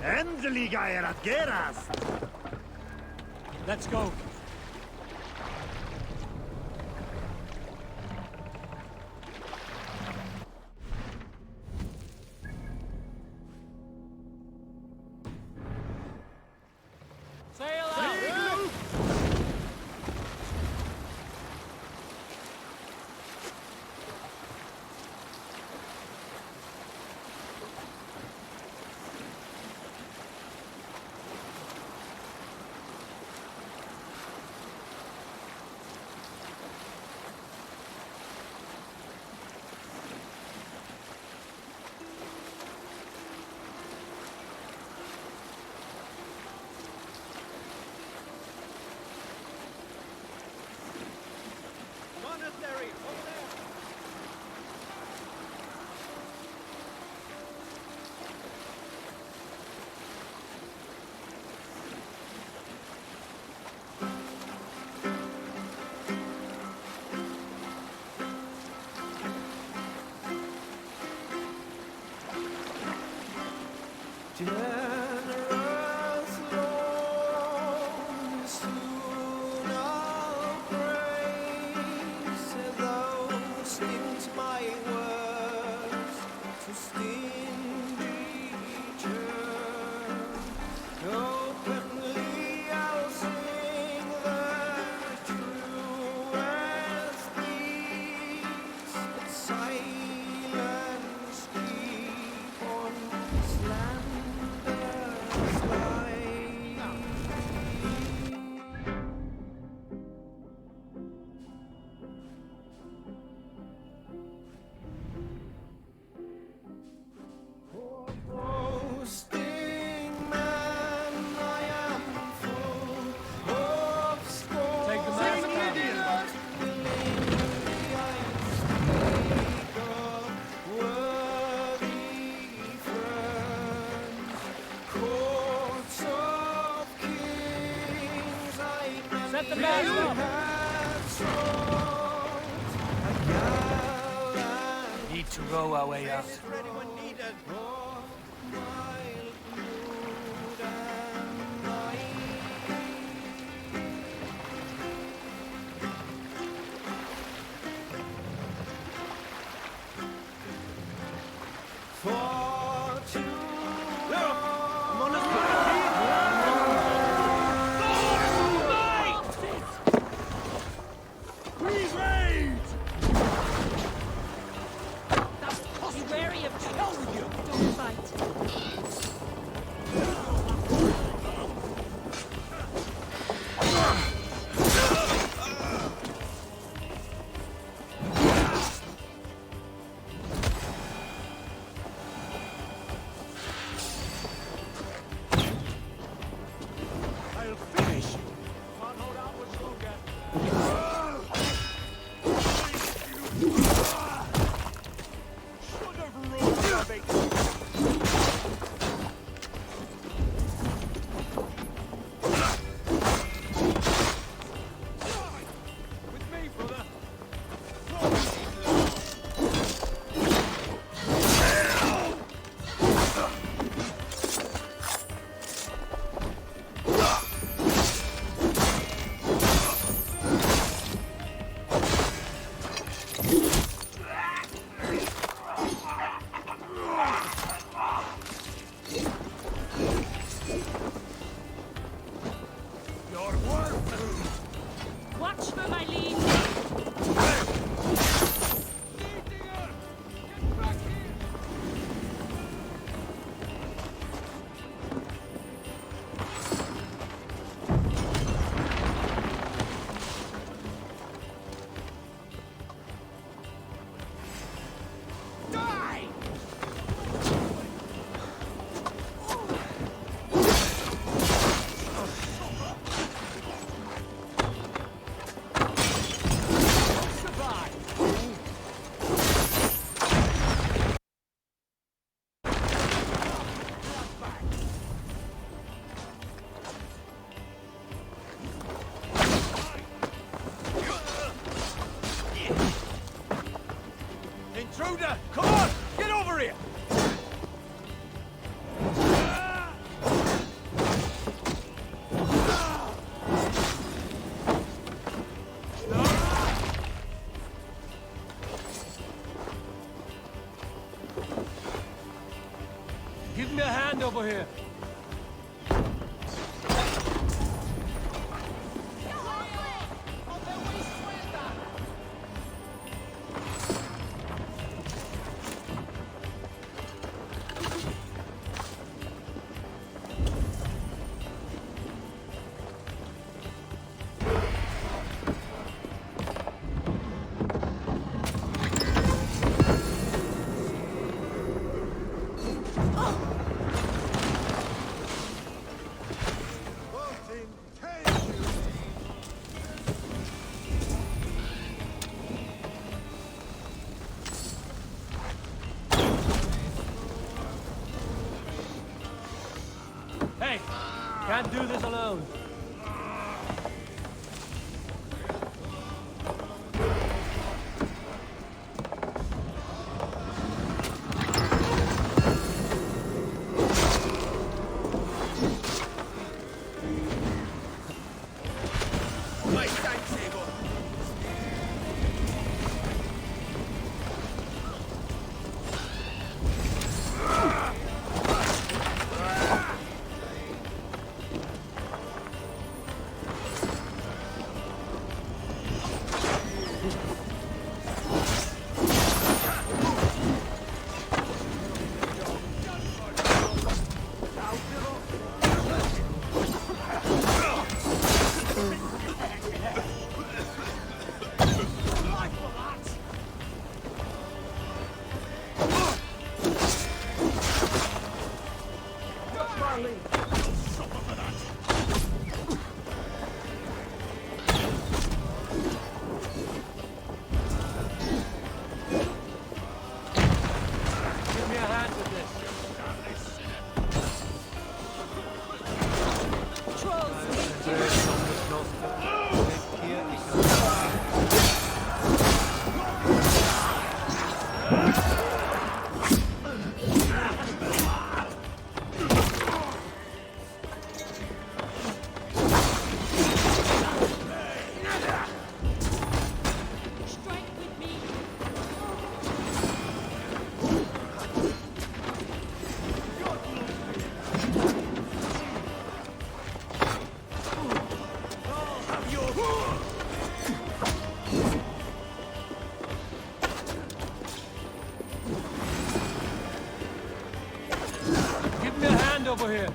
Endliga är att geras! Let's go. Sail out! Monastery, over there! Generous Lord, soon I'll praise those things my words to stingy church. Openly I'll sing the truest deeds, but silence keep on slanderous lies. For boasting man, I am full of scorn. Take the mask down. Willingly I speak of worthy friends. Courts of kings I Set the many mask up. have sought. A gallant Need to row our way out. Is there anyone needed? of mild mood and might. For too Please raid! Be wary of told you. Don't fight. over here. Hey, can't do this alone. Give me a hand with Strike with me. Give me a hand over here.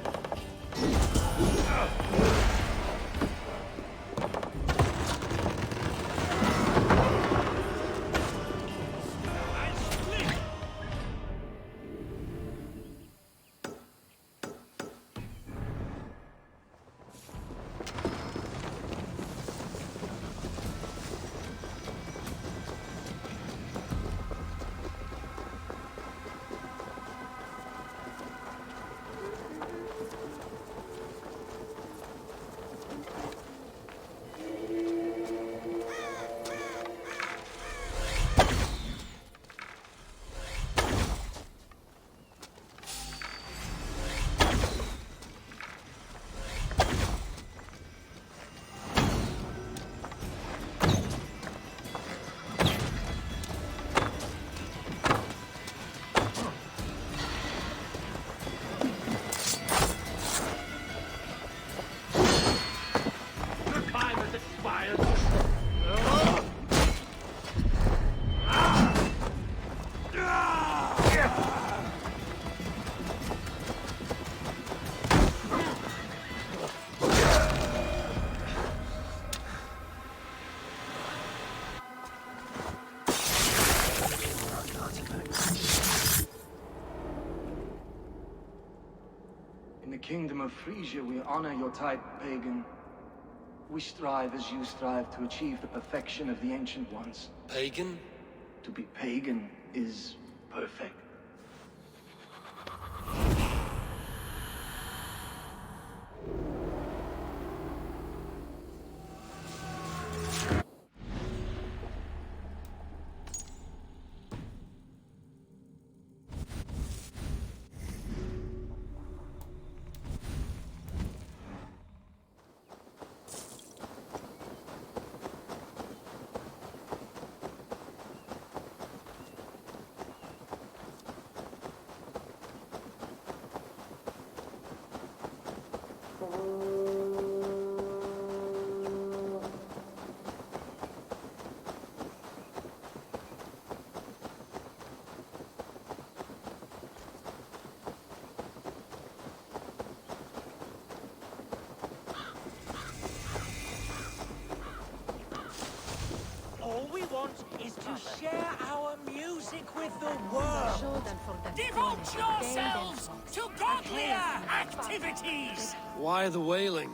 In the kingdom of Frisia, we honor your type, pagan. We strive as you strive to achieve the perfection of the ancient ones. Pagan? To be pagan is perfect. Devote yourselves to godlier activities! Why the wailing?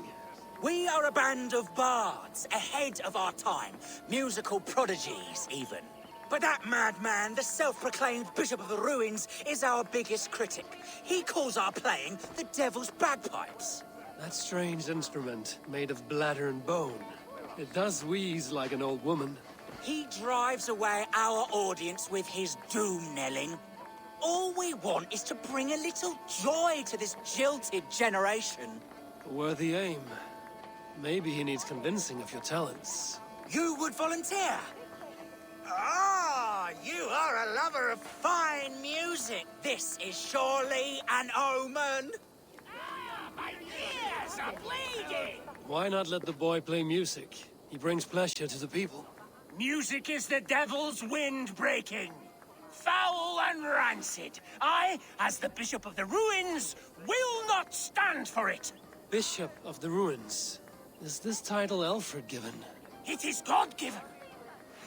We are a band of bards, ahead of our time. Musical prodigies, even. But that madman, the self-proclaimed Bishop of the Ruins, is our biggest critic. He calls our playing the Devil's Bagpipes. That strange instrument, made of bladder and bone. It does wheeze like an old woman. He drives away our audience with his doom-knelling. All we want is to bring a little joy to this jilted generation. A worthy aim. Maybe he needs convincing of your talents. You would volunteer? Ah, you are a lover of fine music. This is surely an omen. My ears are bleeding! Why not let the boy play music? He brings pleasure to the people. Music is the devil's wind breaking. Foul and rancid. I, as the Bishop of the Ruins, will not stand for it. Bishop of the Ruins. Is this title Alfred given? It is God-given.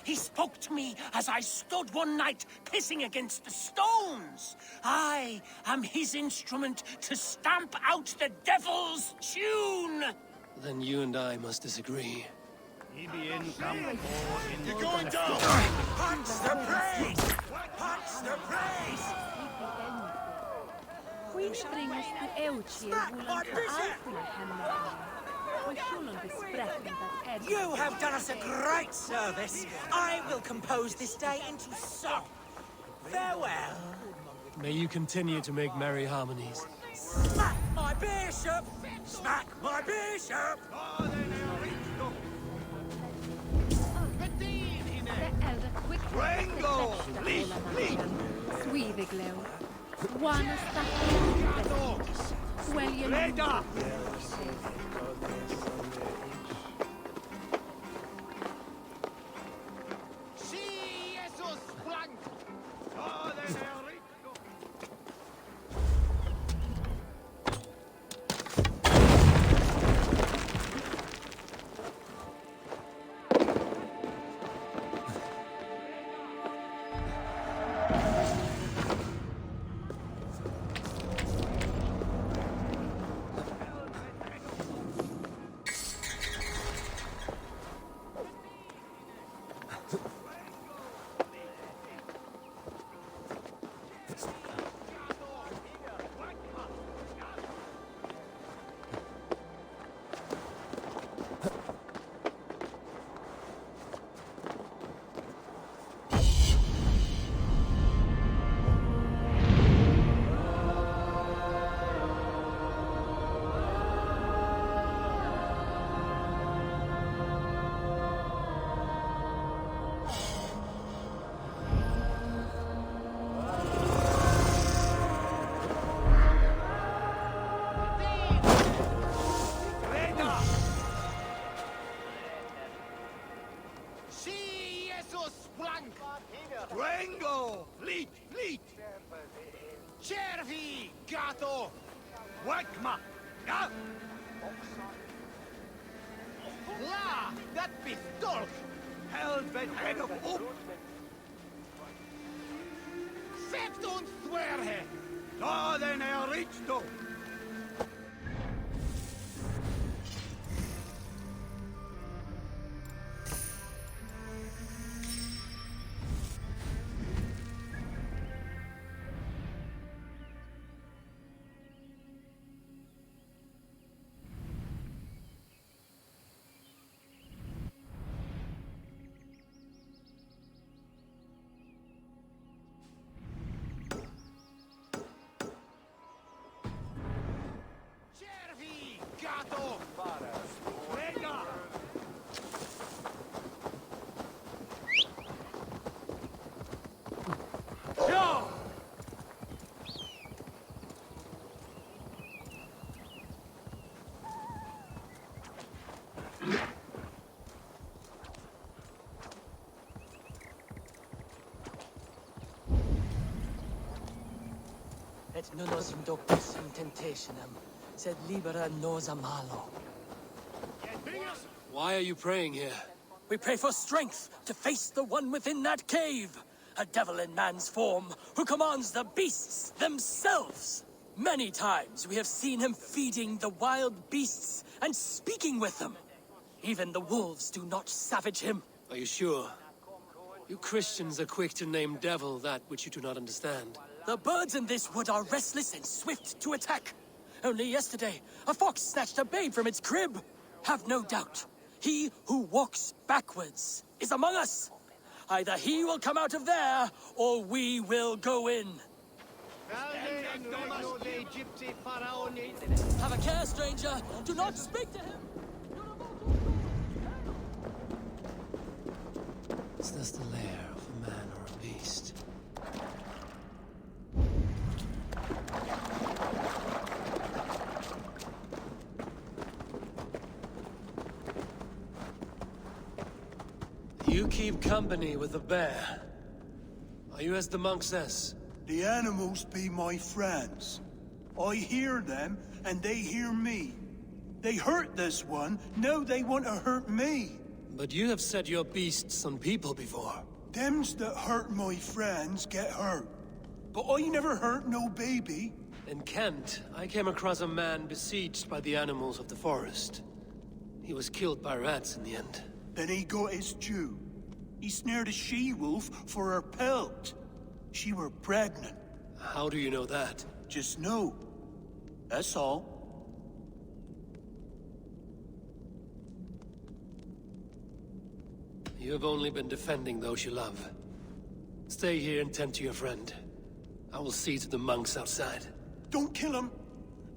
He spoke to me as I stood one night pissing against the stones. I am his instrument to stamp out the devil's tune. Then you and I must disagree. You're going down! Punch the praise! Punch the praise! Skyndsbringers till Eutje my bishop! och kjolen bespräckning that You have done us a great service. I will compose this day into song. Farewell. May you continue to make merry harmonies. Smack my bishop! Smack my bishop! the elder quick Rango! Sweeviglow. One stop. Well, you know. Reda! Rango! Fleet! Fleet! Cervi! Gato! Wakma! Ja! La! Dat pistol! Helvet head of up! Sept uns swerhe! Da den Richter! Gato! Venga! Go! Et non nos indoctus in temptationem, sed libera nos a malo. Why are you praying here? We pray for strength to face the one within that cave. A devil in man's form, who commands the beasts themselves. Many times we have seen him feeding the wild beasts and speaking with them. Even the wolves do not savage him. Are you sure? You Christians are quick to name devil that which you do not understand. The birds in this wood are restless and swift to attack. Only yesterday, a fox snatched a babe from its crib. Have no doubt, he who walks backwards is among us. Either he will come out of there, or we will go in. Have a care, stranger. Do not speak to him. Is this the lair of a man or a beast? You keep company with the bear. Are you as the monk says? The animals be my friends. I hear them, and they hear me. They hurt this one, now they want to hurt me. But you have set your beasts on people before. Thems that hurt my friends get hurt. But I never hurt no baby. In Kent, I came across a man besieged by the animals of the forest. He was killed by rats in the end. Then he got his due. He snared a she-wolf for her pelt. She were pregnant. How do you know that? Just know. That's all. You have only been defending those you love. Stay here and tend to your friend. I will see to the monks outside. Don't kill him.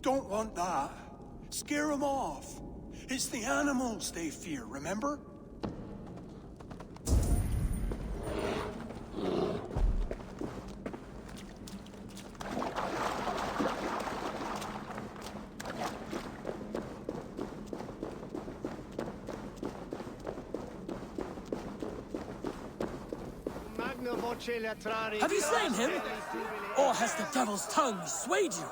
Don't want that. Scare him off. It's the animals they fear, remember? Have you slain him? Or has the devil's tongue swayed you?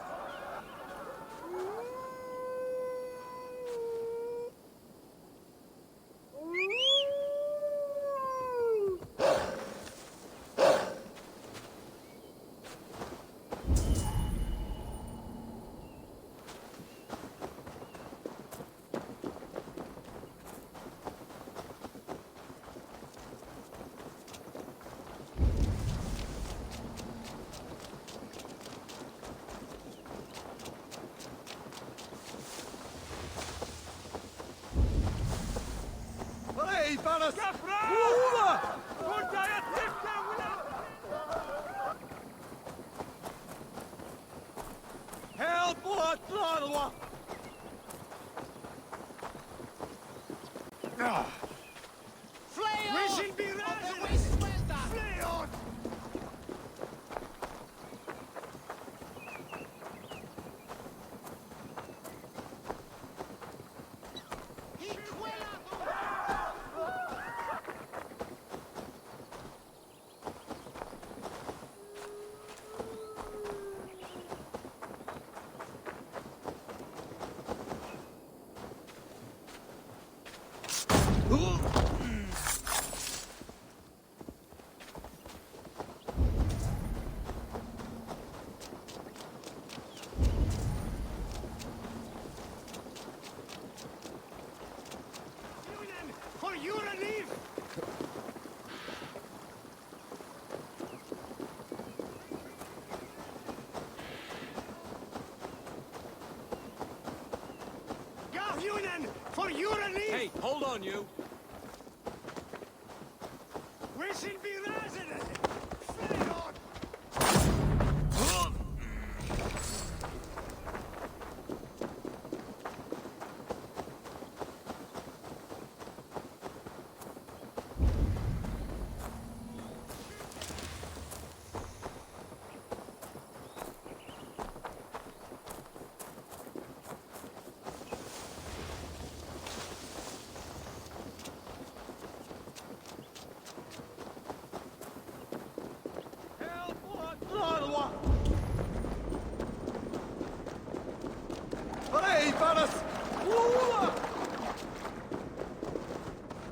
Hey, hold on, you.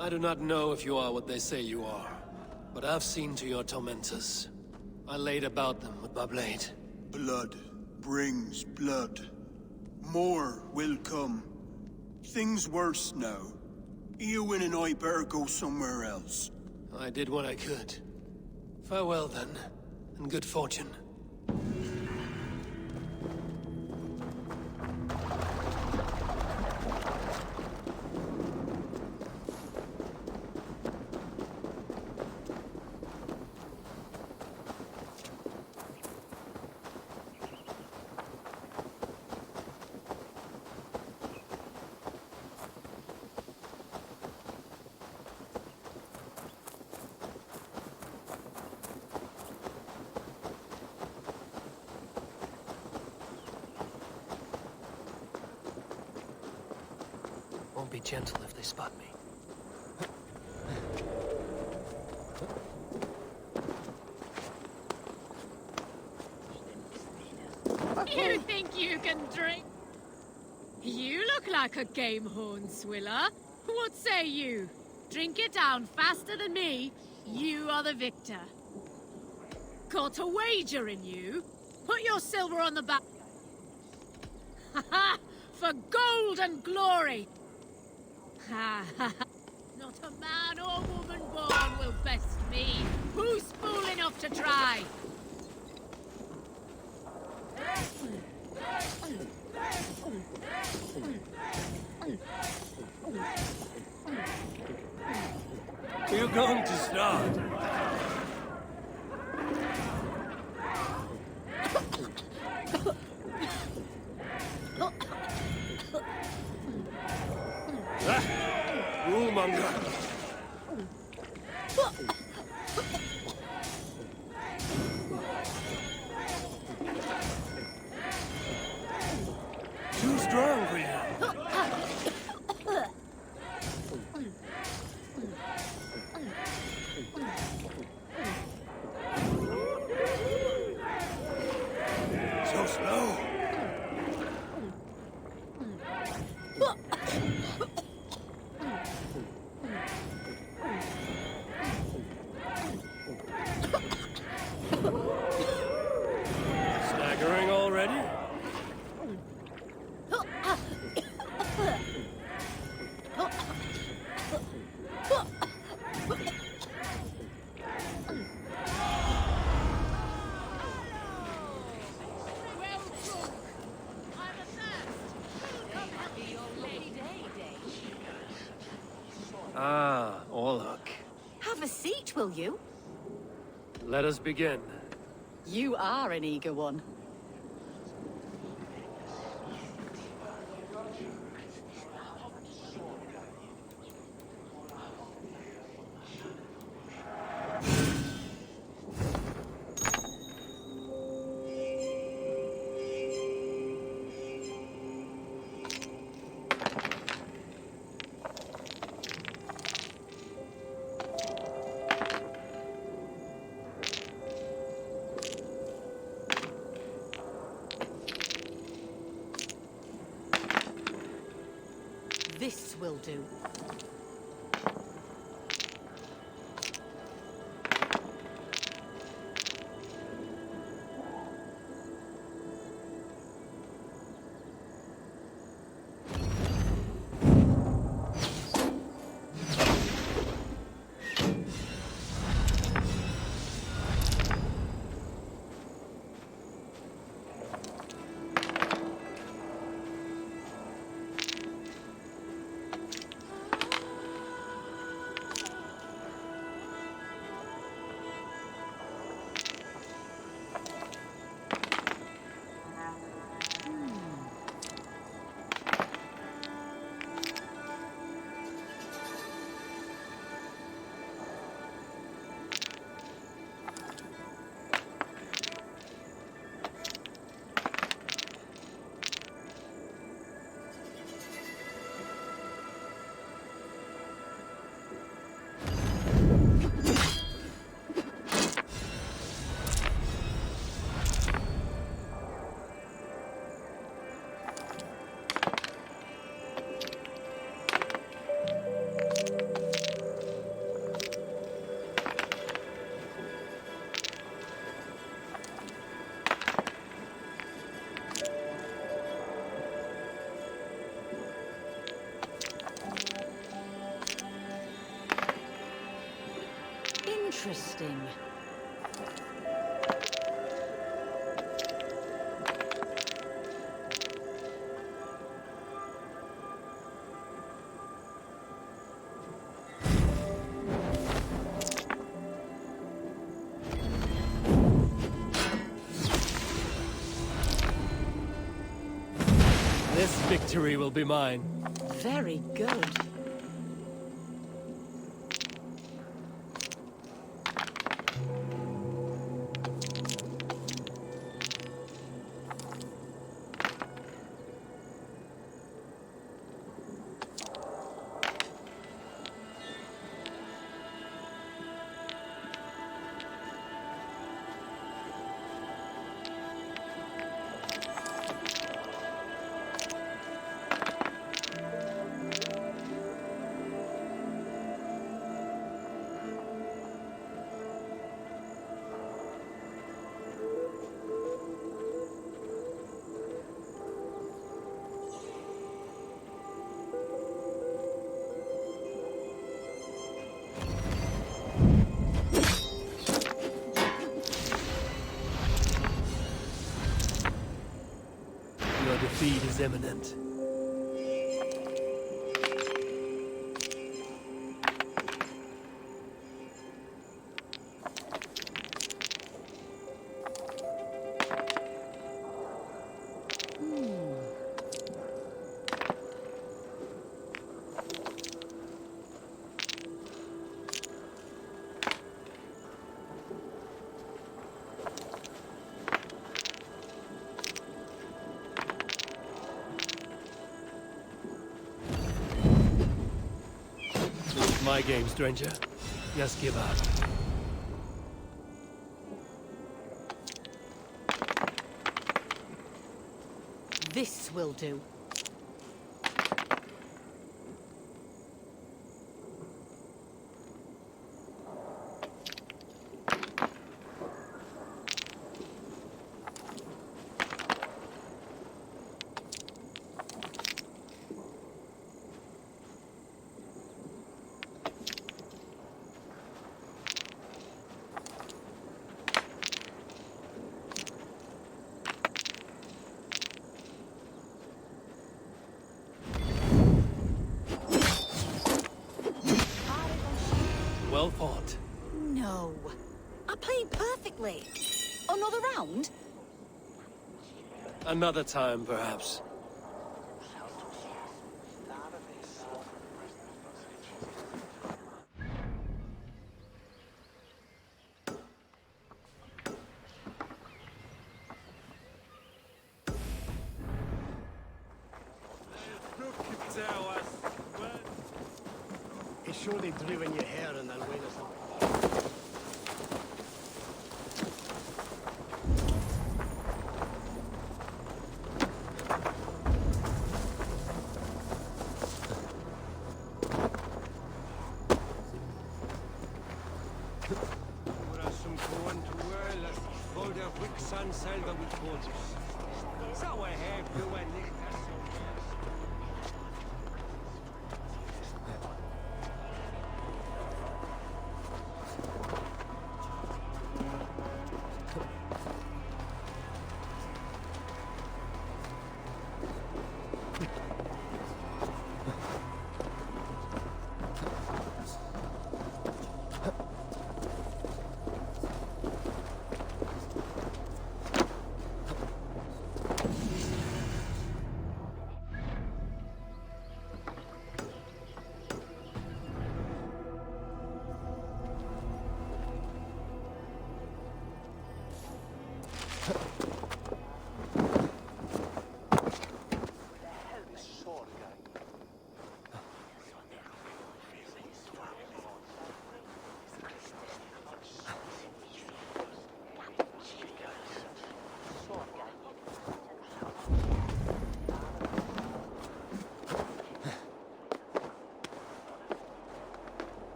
I do not know if you are what they say you are. But I've seen to your tormentors. I laid about them with my blade. Blood brings blood. More will come. Things worse now. Eowyn and I better go somewhere else. I did what I could. Farewell then, and good fortune. Won't be gentle if they spot me. You think you can drink? You look like a game horn swiller. What say you? Drink it down faster than me. You are the victor. Got a wager in you? Put your silver on the back. Ha ha! For gold and glory! Ha ha ha! Not a man or woman born will best me. Who's fool enough to try? You're going to start. Rulemonger. Too strong for you. So slow. Staggering already? Well drunk. I'm athirst. Come help me, your lady. Ah, Orlok. Have a seat, will you? Let us begin. You are an eager one. This will do. Interesting. This victory will be mine. Very good. Your defeat is imminent. My game, stranger. Just give up. This will do. Well fought. No. I played perfectly. Another round? Another time, perhaps. It's sure they drew in your hair and they'll win or something. selber mit Fotos. Sauerherr, du ein nicht das so.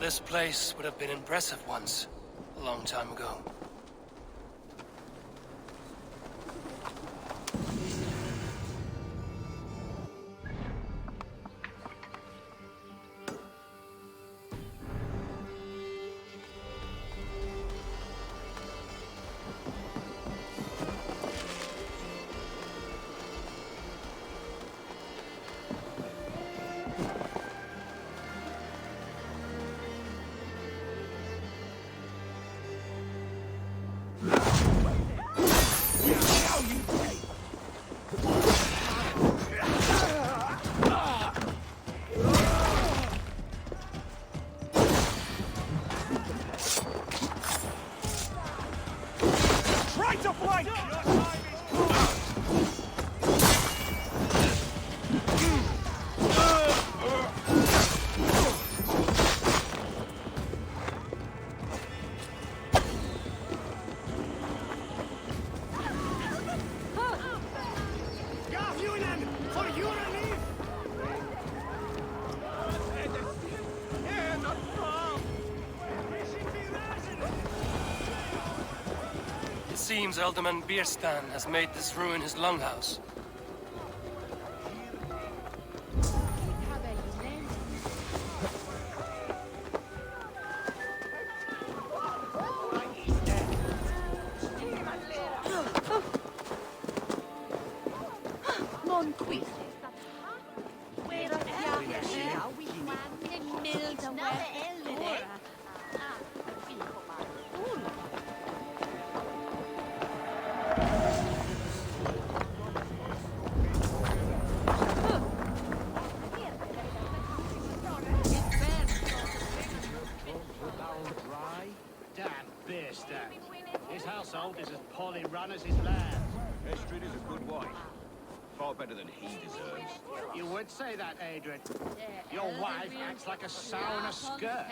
This place would have been impressive once, a long time ago. Try to flank! For your relief! It seems Alderman Bierstan has made this ruin his longhouse. Non qui. Wera ja, we want milda wer. Damn beast, that. His household is as poorly run as his land. Estrid is a good wife. Far better than he deserves. You would say that, Adrian. Your wife acts like a sow in a skirt.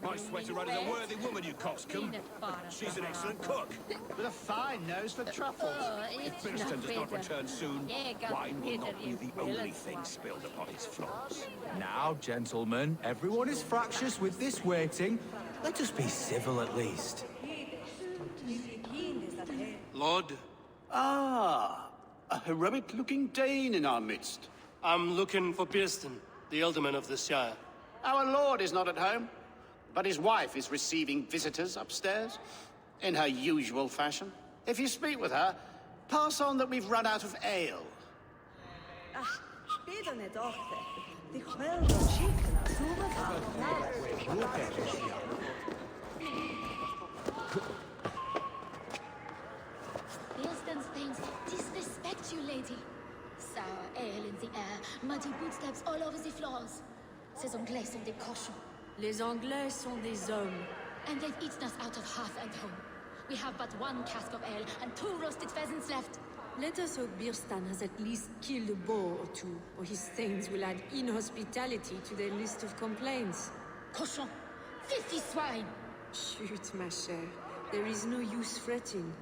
My sweater run is a worthy woman, you coxcomb. She's an excellent cook. With a fine nose for truffles. If Birston does not return soon, wine will not be the only thing spilled upon his floors. Now, gentlemen, everyone is fractious with this waiting. Let us be civil at least. Lord, Ah, a heroic-looking Dane in our midst. I'm looking for Bierstan, the Alderman of the Shire. Our lord is not at home, but his wife is receiving visitors upstairs, in her usual fashion. If you speak with her, pass on that we've run out of ale. Bierstan's things disrespect you, lady. Sour ale in the air, muddy footsteps all over the floors. Ces Anglais sont des cochons. Les Anglais sont des hommes. And they've eaten us out of hearth and home. We have but one cask of ale and 2 roasted pheasants left. Let us hope Bierstan has at least killed a boar or 2, or his stains will add inhospitality to their list of complaints. Cochon! Filthy swine! Shoot, ma chère. There is no use fretting.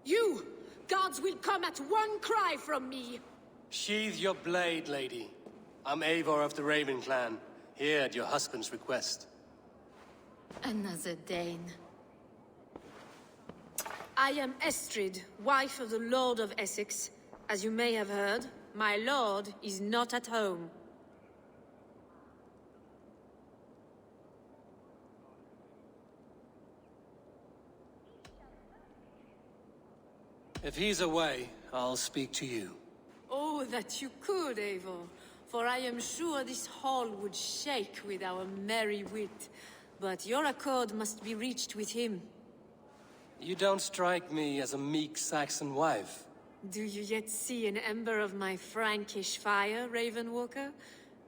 You! Guards will come at one cry from me! Sheathe your blade, lady. I'm Eivor of the Raven clan, here at your husband's request. Another Dane. I am Estrid, wife of the Lord of Essex. As you may have heard, my lord is not at home. If he's away, I'll speak to you. Oh, that you could, Eivor. For I am sure this hall would shake with our merry wit. But your accord must be reached with him. You don't strike me as a meek Saxon wife. Do you yet see an ember of my Frankish fire, Ravenwalker?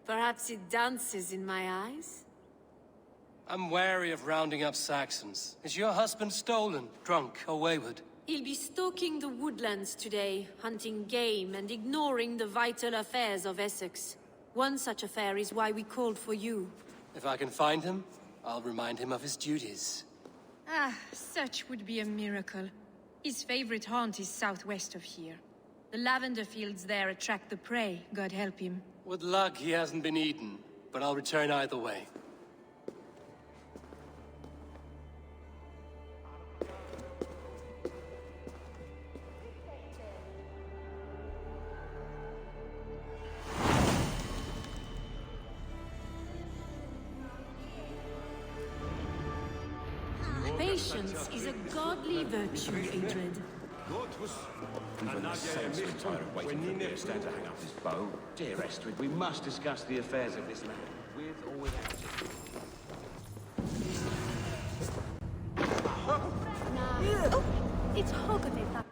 Perhaps it dances in my eyes? I'm wary of rounding up Saxons. Is your husband stolen, drunk, or wayward? He'll be stalking the woodlands today, hunting game and ignoring the vital affairs of Essex. One such affair is why we called for you. If I can find him, I'll remind him of his duties. Ah, such would be a miracle. His favorite haunt is southwest of here. The lavender fields there attract the prey, God help him. With luck, he hasn't been eaten, but I'll return either way. Patience is a godly virtue, Adred. Even the saints were tired of waiting for Leostan to hang up his bow. Dear Estrid, we must discuss the affairs of this land, with or without it. Oh, it's Hoggabit that...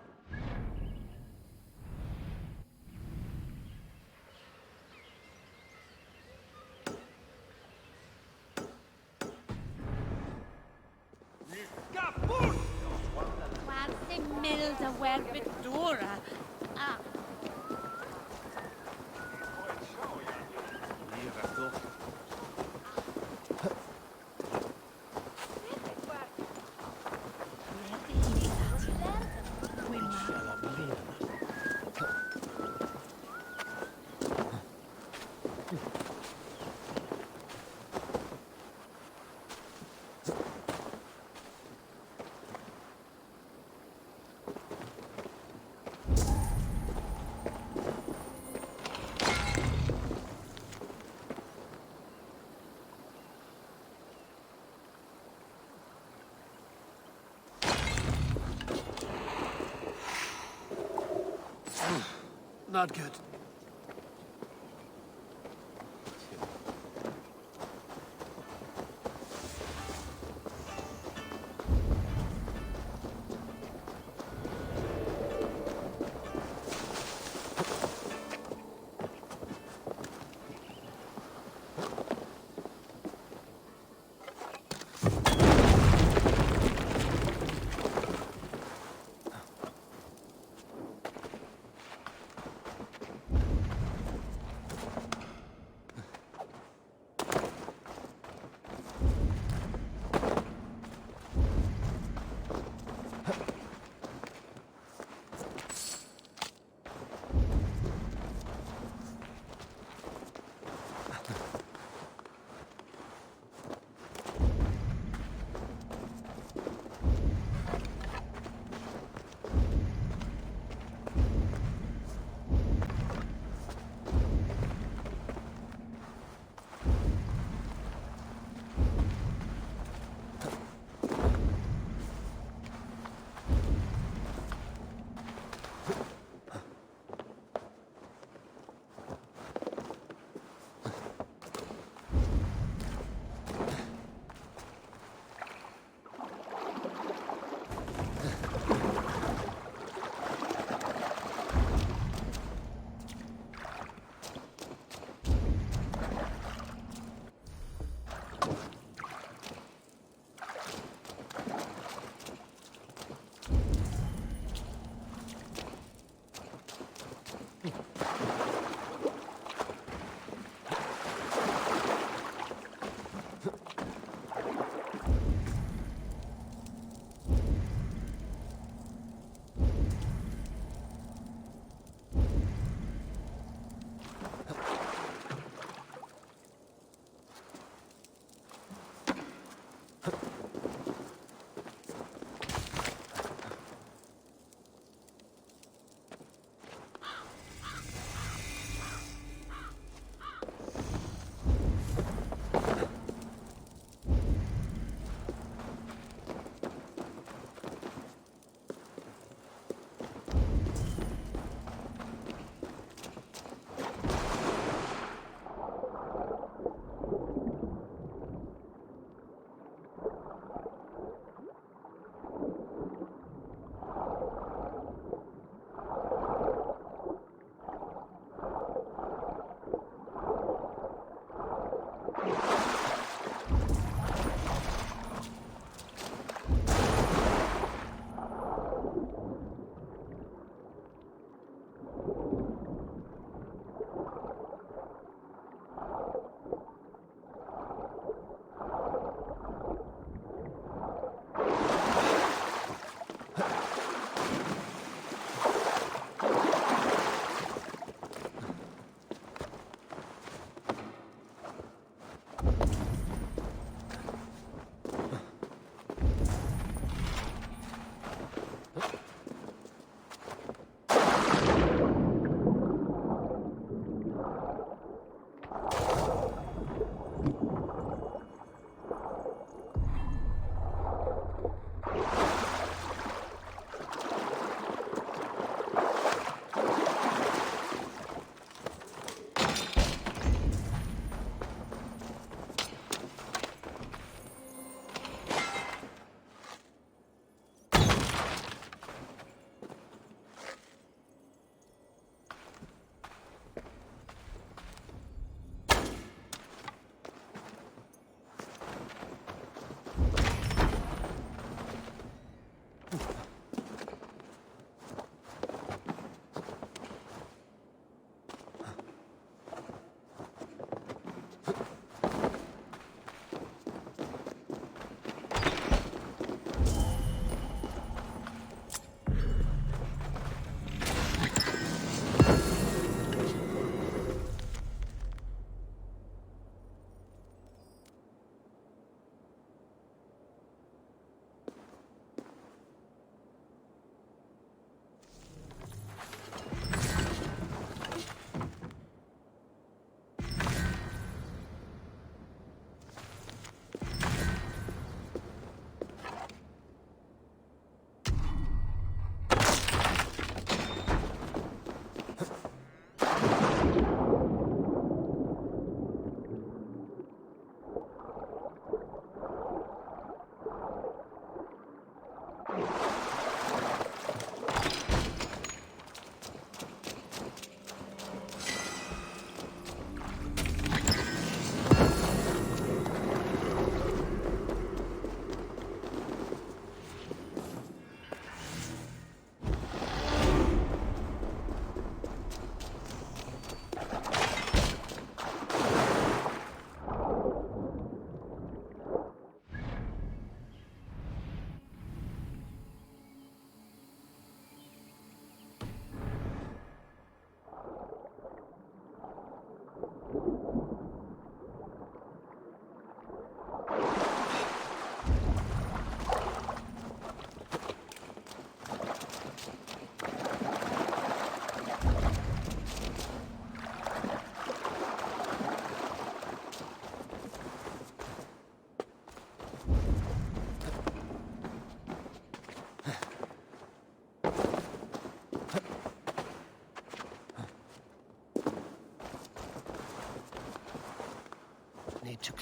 Quasi milda verbitura. Ah. Not good.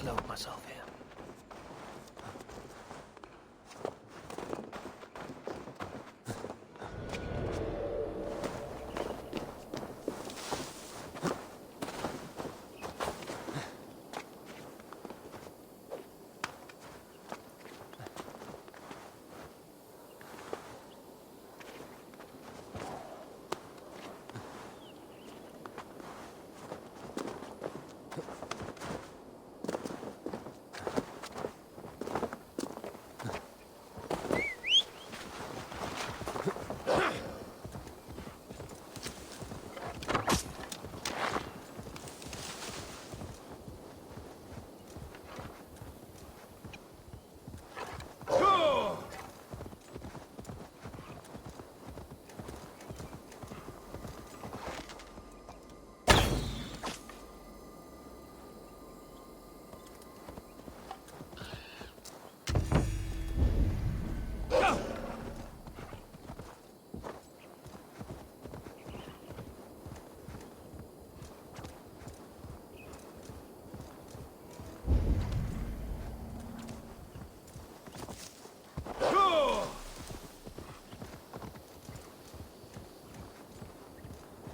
clothe myself here.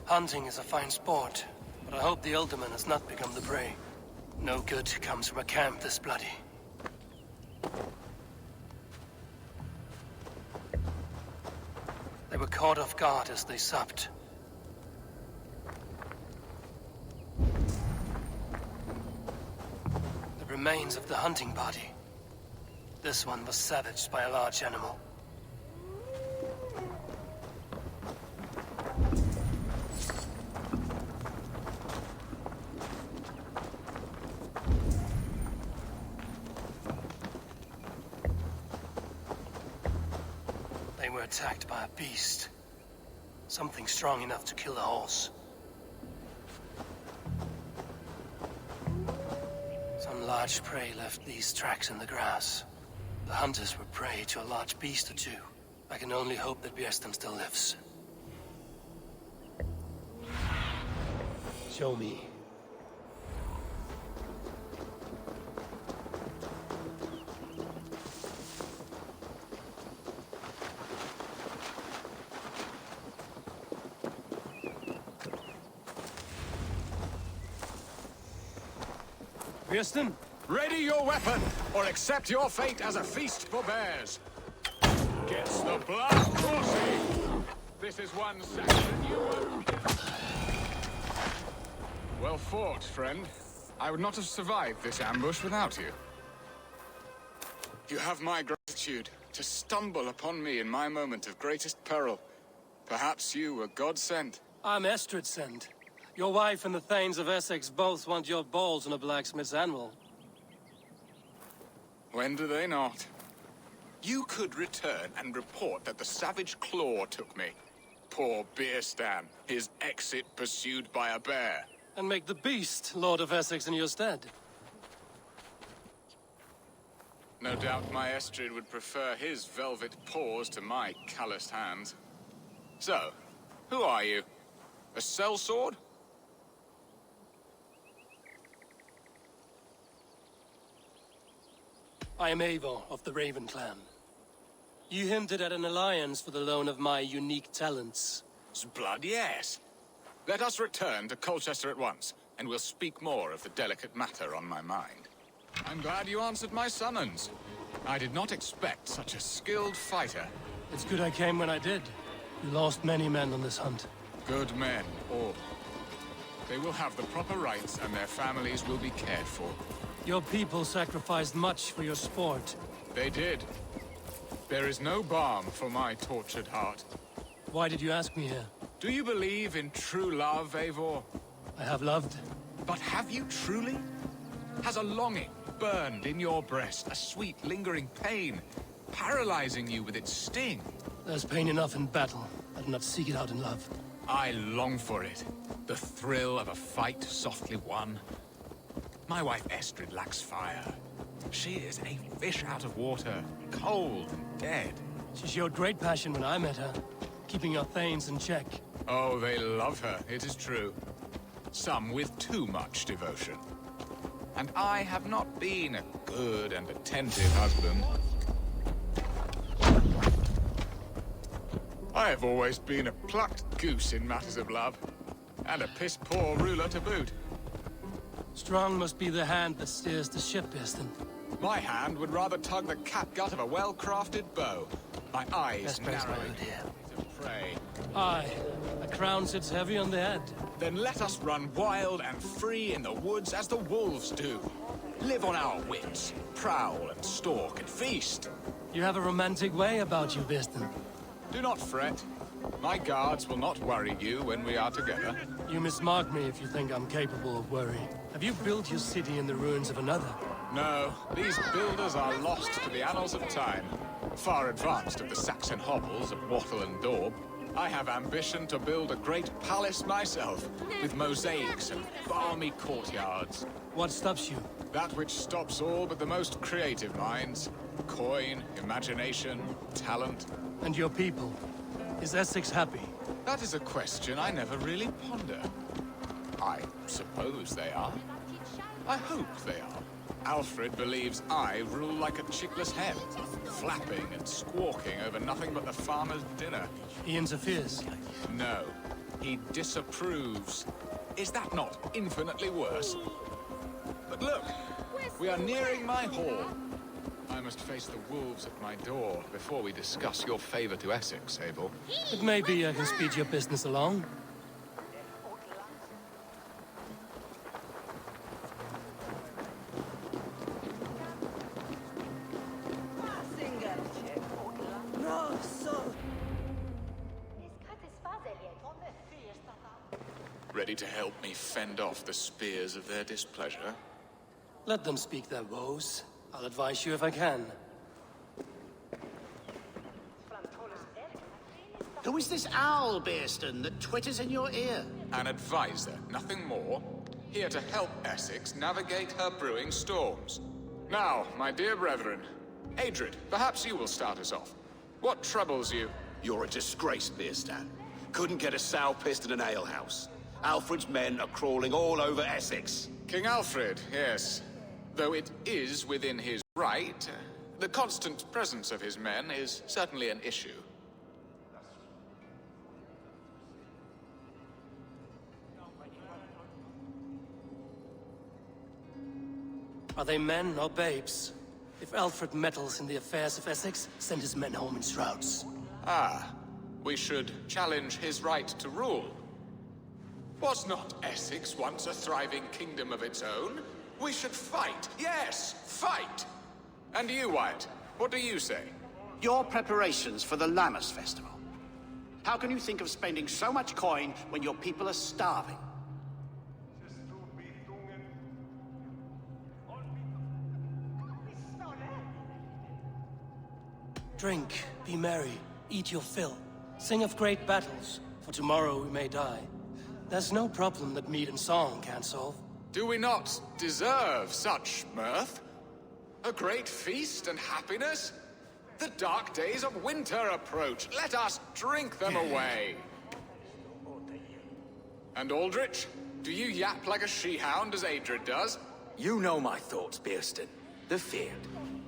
Hunting is a fine sport, but I hope the Alderman has not become the prey. No good comes from a camp this bloody. They were caught off guard as they supped. The remains of the hunting party. This one was savaged by a large animal. They were attacked by a beast. Something strong enough to kill a horse. Some large prey left these tracks in the grass. The hunters were prey to a large beast or two. I can only hope that Bjersten still lives. Show me. Bjersten? Ready your weapon, or accept your fate as a feast for bears. Gets the blood coursing. This is one section you won't kill. Well fought, friend. I would not have survived this ambush without you. You have my gratitude to stumble upon me in my moment of greatest peril. Perhaps you were God-sent. I'm Estrid sent. Your wife and the Thanes of Essex both want your balls on a blacksmith's anvil. When do they not? You could return and report that the savage claw took me. Poor Bjersten, his exit pursued by a bear. And make the beast Lord of Essex in your stead. No doubt my Estrid would prefer his velvet paws to my calloused hands. So, who are you? A sellsword? I am Eivor of the Raven clan. You hinted at an alliance for the loan of my unique talents. Blood, yes. Let us return to Colchester at once, and we'll speak more of the delicate matter on my mind. I'm glad you answered my summons. I did not expect such a skilled fighter. It's good I came when I did. You lost many men on this hunt. Good men, all. They will have the proper rights, and their families will be cared for. Your people sacrificed much for your sport. They did. There is no balm for my tortured heart. Why did you ask me here? Do you believe in true love, Eivor? I have loved. But have you truly? Has a longing burned in your breast, a sweet, lingering pain, paralyzing you with its sting? There's pain enough in battle. I do not seek it out in love. I long for it. The thrill of a fight softly won. My wife Estrid lacks fire. She is a fish out of water, cold and dead. She showed great passion when I met her, keeping your Thanes in check. Oh, they love her, it is true. Some with too much devotion. and I have not been a good and attentive husband. I have always been a plucked goose in matters of love, and a piss-poor ruler to boot. Strong must be the hand that steers the ship, Birston. My hand would rather tug the catgut of a well-crafted bow. My eyes narrowing to prey. Aye, a crown sits heavy on the head. Then let us run wild and free in the woods as the wolves do. Live on our wits, prowl and stalk and feast. You have a romantic way about you, Birston. Do not fret. My guards will not worry you when we are together. You mismark me if you think I'm capable of worry. Have you built your city in the ruins of another? No, these builders are lost to the annals of time. Far advanced of the Saxon hovels of Wattle and Daub. I have ambition to build a great palace myself, with mosaics and balmy courtyards. What stops you? That which stops all but the most creative minds. Coin, imagination, talent. And your people? Is Essex happy? That is a question I never really ponder. I suppose they are. I hope they are. Alfred believes I rule like a chickless hen, flapping and squawking over nothing but the farmer's dinner. He interferes? No, he disapproves. Is that not infinitely worse? But look, we are nearing my hall. I must face the wolves at my door before we discuss your favor to Essex, Abel. But maybe I can speed your business along. Ready to help me fend off the spears of their displeasure? Let them speak their woes. I'll advise you if I can. Who is this owl, Birston, that twitters in your ear? An advisor, nothing more. Here to help Essex navigate her brewing storms. Now, my dear brethren, Adrid, perhaps you will start us off. What troubles you? You're a disgrace, Birstan. Couldn't get a sow pissed at an alehouse. Alfred's men are crawling all over Essex. King Alfred, yes. Though it is within his right, the constant presence of his men is certainly an issue. Are they men or babes? If Alfred meddles in the affairs of Essex, send his men home in shrouds. Ah, we should challenge his right to rule. Was not Essex once a thriving kingdom of its own? We should fight, yes, fight! And you, Wyatt, what do you say? Your preparations for the Lammas Festival. How can you think of spending so much coin when your people are starving? Drink, be merry, eat your fill. Sing of great battles, for tomorrow we may die. There's no problem that meat and song can't solve. Do we not deserve such mirth? A great feast and happiness? The dark days of winter approach. Let us drink them away. And Aldrich, do you yap like a she-hound as Adrid does? You know my thoughts, Birston. The feared.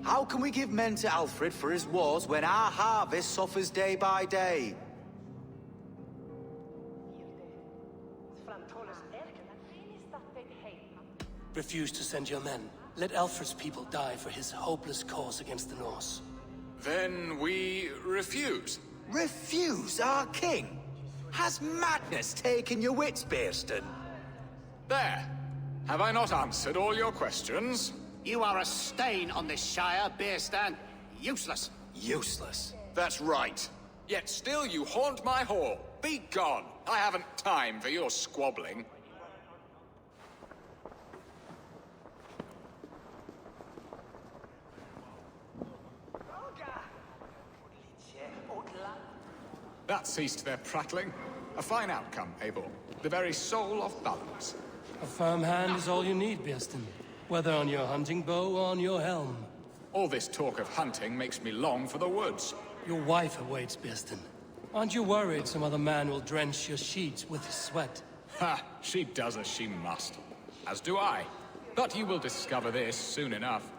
How can we give men to Alfred for his wars when our harvest suffers day by day? Refuse to send your men. Let Alfred's people die for his hopeless cause against the Norse. Then we refuse. Refuse our king? Has madness taken your wits, Birston? There. Have I not answered all your questions? You are a stain on this shire, Birstan. Useless. Useless? That's right. Yet still you haunt my hall. Be gone. I haven't time for your squabbling. That ceased their prattling. A fine outcome, Abel. The very soul of balance. A firm hand is all you need, Birston. Whether on your hunting bow or on your helm. All this talk of hunting makes me long for the woods. Your wife awaits, Birston. Aren't you worried some other man will drench your sheets with his sweat? Ha! She does as she must. As do I. But you will discover this soon enough.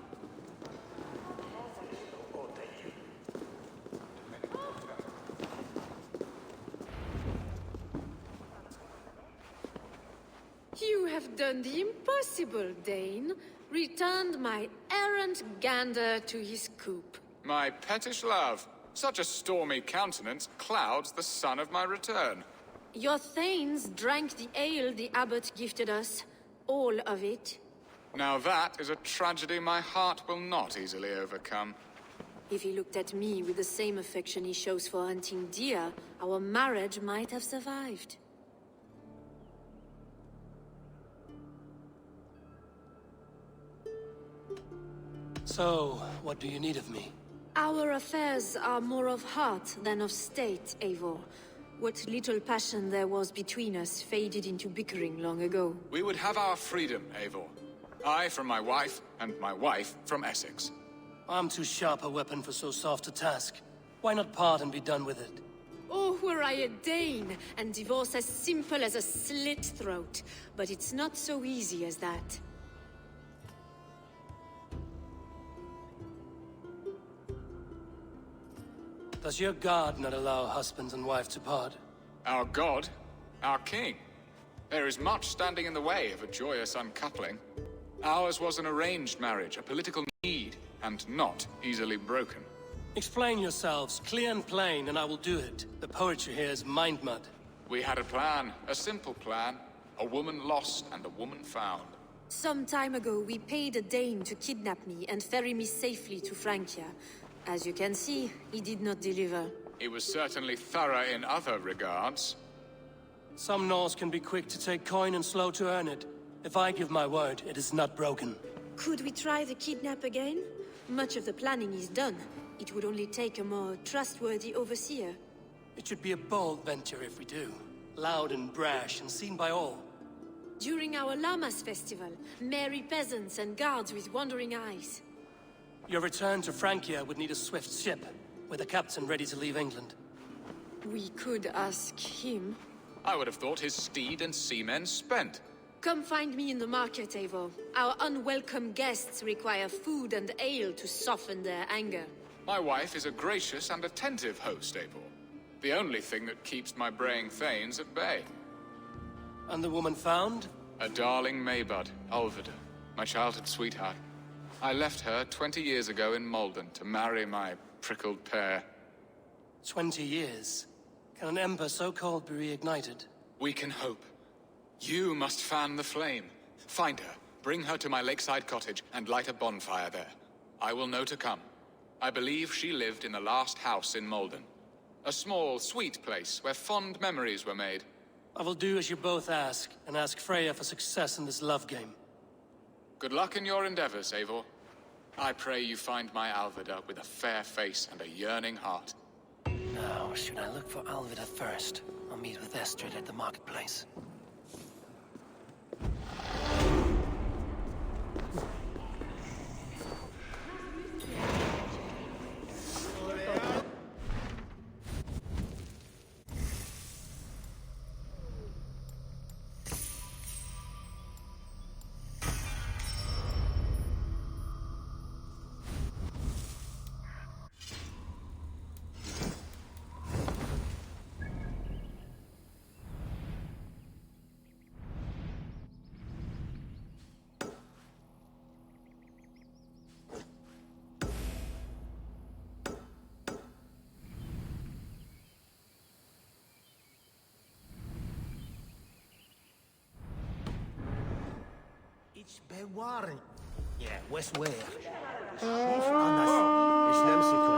You have done the impossible, Dane. Returned my errant gander to his coop. My pettish love. Such a stormy countenance clouds the sun of my return. Your thanes drank the ale the abbot gifted us. All of it. Now that is a tragedy my heart will not easily overcome. If he looked at me with the same affection he shows for hunting deer, our marriage might have survived. So, what do you need of me? Our affairs are more of heart than of state, Eivor. What little passion there was between us faded into bickering long ago. We would have our freedom, Eivor. I from my wife, and my wife from Essex. I'm too sharp a weapon for so soft a task. Why not part and be done with it? Oh, were I a Dane, and divorce as simple as a slit throat. But it's not so easy as that. Does your god not allow husband and wife to part? Our god? Our king? There is much standing in the way of a joyous uncoupling. Ours was an arranged marriage, a political need, and not easily broken. Explain yourselves, clear and plain, and I will do it. The poetry here is mind mud. We had a plan, a simple plan. A woman lost and a woman found. Some time ago, we paid a Dane to kidnap me and ferry me safely to Francia. As you can see, he did not deliver. He was certainly thorough in other regards. Some Norse can be quick to take coin and slow to earn it. If I give my word, it is not broken. Could we try the kidnap again? Much of the planning is done. It would only take a more trustworthy overseer. It should be a bold venture if we do. Loud and brash and seen by all. During our Llamas festival, merry peasants and guards with wandering eyes. Your return to Francia would need a swift ship, with a captain ready to leave England. We could ask him. I would have thought his steed and seamen spent. Come find me in the market, Eivor. Our unwelcome guests require food and ale to soften their anger. My wife is a gracious and attentive host, Eivor. The only thing that keeps my braying thanes at bay. And the woman found? A darling Maybud, Ulvida, my childhood sweetheart. I left her 20 years ago in Malden to marry my prickled pear. 20 years? Can an ember so cold be reignited? We can hope. You must fan the flame. Find her, bring her to my lakeside cottage, and light a bonfire there. I will know to come. I believe she lived in the last house in Malden. A small, sweet place where fond memories were made. I will do as you both ask, and ask Freya for success in this love game. Good luck in your endeavors, Eivor. I pray you find my Alvida with a fair face and a yearning heart. Now, should I look for Alvida first? I'll meet with Estrid at the marketplace. Bewaring. Ja, West Wales. Schuf anders. Ich nehme sie